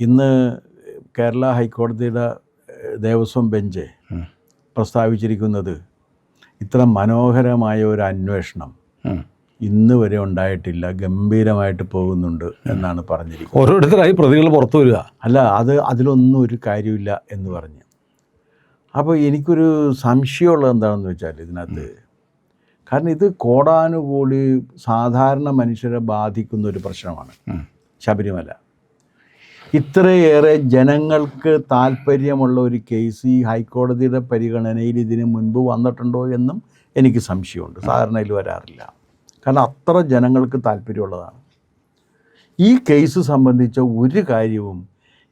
ഇന്ന് കേരള ഹൈക്കോടതിയുടെ ദേവസ്വം ബെഞ്ച് പ്രസ്താവിച്ചിരിക്കുന്നത് ഇത്ര മനോഹരമായ ഒരു അന്വേഷണം ഇന്ന് വരെ ഉണ്ടായിട്ടില്ല, ഗംഭീരമായിട്ട് പോകുന്നുണ്ട് എന്നാണ് പറഞ്ഞിരിക്കുന്നത്. ഓരോരുത്തരായി പ്രതികൾ പുറത്തു വരിക. അല്ല, അതിലൊന്നും ഒരു കാര്യമില്ല എന്ന് പറഞ്ഞ്. അപ്പോൾ എനിക്കൊരു സംശയമുള്ളത് എന്താണെന്ന് വെച്ചാൽ ഇതിനകത്ത്, കാരണം ഇത് കോടാനുകൂടി സാധാരണ മനുഷ്യരെ ബാധിക്കുന്ന ഒരു പ്രശ്നമാണ് ശബരിമല. ഇത്രയേറെ ജനങ്ങൾക്ക് താല്പര്യമുള്ള ഒരു കേസ് ഈ ഹൈക്കോടതിയുടെ പരിഗണനയിൽ ഇതിന് മുൻപ് വന്നിട്ടുണ്ടോ എന്നും എനിക്ക് സംശയമുണ്ട്. സാധാരണയിൽ വരാറില്ല, കാരണം അത്ര ജനങ്ങൾക്ക് താല്പര്യമുള്ളതാണ്. ഈ കേസ് സംബന്ധിച്ച ഒരു കാര്യവും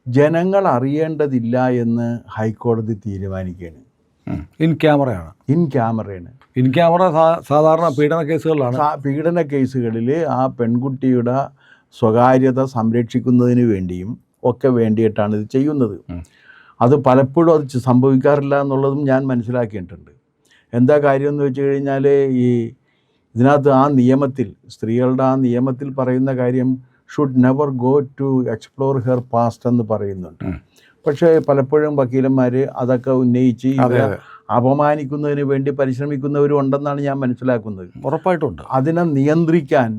ജനങ്ങൾ അറിയേണ്ടതില്ല എന്ന് ഹൈക്കോടതി തീരുമാനിക്കുകയാണ്. ഇൻ ക്യാമറയാണ്. ഇൻ ക്യാമറ സാധാരണ പീഡന കേസുകളിലാണ്. പീഡന കേസുകളിൽ ആ പെൺകുട്ടിയുടെ സ്വകാര്യത സംരക്ഷിക്കുന്നതിന് വേണ്ടിയും ഒക്കെ വേണ്ടിയിട്ടാണ് ഇത് ചെയ്യുന്നത്. അത് പലപ്പോഴും അത് സംഭവിക്കാറില്ല എന്നുള്ളതും ഞാൻ മനസ്സിലാക്കിയിട്ടുണ്ട്. എന്താ കാര്യം എന്ന് വെച്ച് കഴിഞ്ഞാൽ, ഇതിനകത്ത് ആ നിയമത്തിൽ, സ്ത്രീകളുടെ ആ നിയമത്തിൽ പറയുന്ന കാര്യം should never go to explore her past എന്ന് പറയുന്നുണ്ട്. പക്ഷേ പലപ്പോഴും വക്കീലന്മാർ അതൊക്കെ ഉന്നയിച്ച് അപമാനിക്കുന്നതിന് വേണ്ടി പരിശ്രമിക്കുന്നവരും ഉണ്ടെന്നാണ് ഞാൻ മനസ്സിലാക്കുന്നത്. ഉറപ്പായിട്ടുണ്ട്. അതിനെ നിയന്ത്രിക്കാൻ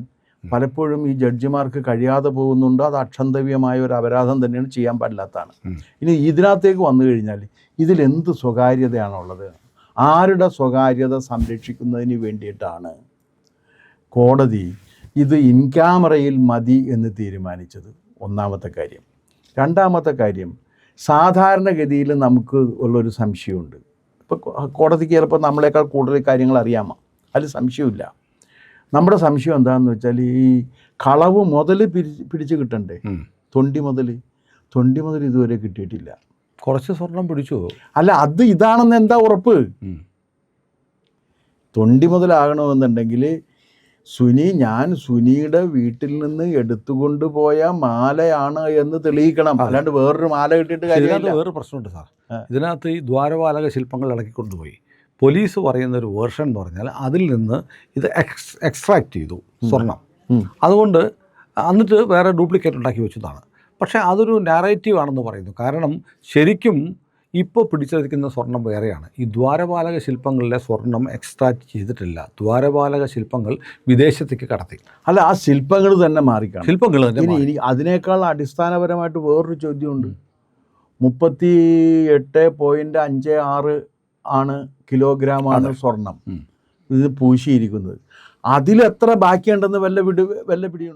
പലപ്പോഴും ഈ ജഡ്ജിമാർക്ക് കഴിയാതെ പോകുന്നുണ്ട്. അത് അക്ഷന്തവ്യമായ ഒരു അപരാധം തന്നെയാണ്, ചെയ്യാൻ പാടില്ലാത്തതാണ്. ഇനി ഇതിനകത്തേക്ക് വന്നു കഴിഞ്ഞാൽ ഇതിലെന്ത് സ്വകാര്യതയാണുള്ളത്? ആരുടെ സ്വകാര്യത സംരക്ഷിക്കുന്നതിന് വേണ്ടിയിട്ടാണ് കോടതി ഇത് ഇൻ ക്യാമറയിൽ മതി എന്ന് തീരുമാനിച്ചത്? ഒന്നാമത്തെ കാര്യം. രണ്ടാമത്തെ കാര്യം, സാധാരണഗതിയിൽ നമുക്ക് ഉള്ളൊരു സംശയമുണ്ട്. ഇപ്പോൾ കോടതിക്ക് ചിലപ്പോൾ നമ്മളെക്കാൾ കൂടുതൽ കാര്യങ്ങൾ അറിയാമോ? അതിൽ സംശയമില്ല. നമ്മുടെ സംശയം എന്താണെന്ന് വെച്ചാൽ, ഈ കളവ് മുതൽ പിടിച്ച് കിട്ടണ്ടേ? തൊണ്ടി മുതൽ ഇതുവരെ കിട്ടിയിട്ടില്ല. കുറച്ച് സ്വർണം പിടിച്ചു. അല്ല, അത് ഇതാണെന്ന് എന്താ ഉറപ്പ്? തൊണ്ടി മുതലാകണമെന്നുണ്ടെങ്കിൽ ഞാൻ സുനിയുടെ വീട്ടിൽ നിന്ന് എടുത്തുകൊണ്ടുപോയ മാലയാണ് എന്ന് തെളിയിക്കണം. അല്ലാണ്ട് വേറൊരു മാല കിട്ടിയിട്ട് കാര്യമില്ല. വേറൊരു പ്രശ്നമുണ്ട് സാർ. ഇതിനകത്ത് ഈ ദ്വാരപാലക ശില്പങ്ങൾ ഇളക്കിക്കൊണ്ടുപോയി പോലീസ് പറയുന്നൊരു വേർഷൻ എന്ന് പറഞ്ഞാൽ അതിൽ നിന്ന് ഇത് എക്സ്ട്രാക്ട് ചെയ്തു സ്വർണം. അതുകൊണ്ട് എന്നിട്ട് വേറെ ഡ്യൂപ്ലിക്കേറ്റ് ഉണ്ടാക്കി വെച്ചതാണ്. പക്ഷേ അതൊരു നാരേറ്റീവ് ആണെന്ന് പറയുന്നു. കാരണം ശരിക്കും ഇപ്പോൾ പിടിച്ചെടുക്കുന്ന സ്വർണം വേറെയാണ്. ഈ ദ്വാരപാലക ശില്പങ്ങളിലെ സ്വർണം എക്സ്ട്രാക്ട് ചെയ്തിട്ടില്ല. ദ്വാരപാലക ശില്പങ്ങൾ വിദേശത്തേക്ക് കടത്തി. അല്ല, ആ ശില്പങ്ങൾ തന്നെ മാറിക്കാണ്. ശില്പങ്ങൾ തന്നെ. ഇനി അതിനേക്കാൾ അടിസ്ഥാനപരമായിട്ട് വേറൊരു ചോദ്യമുണ്ട്. 38.56 ആണ് കിലോഗ്രാമാണ് സ്വർണം ഇത് പൂശിയിരിക്കുന്നത്. അതിലെത്ര ബാക്കിയുണ്ടെന്ന് വല്ല പിടിയുണ്ടോ?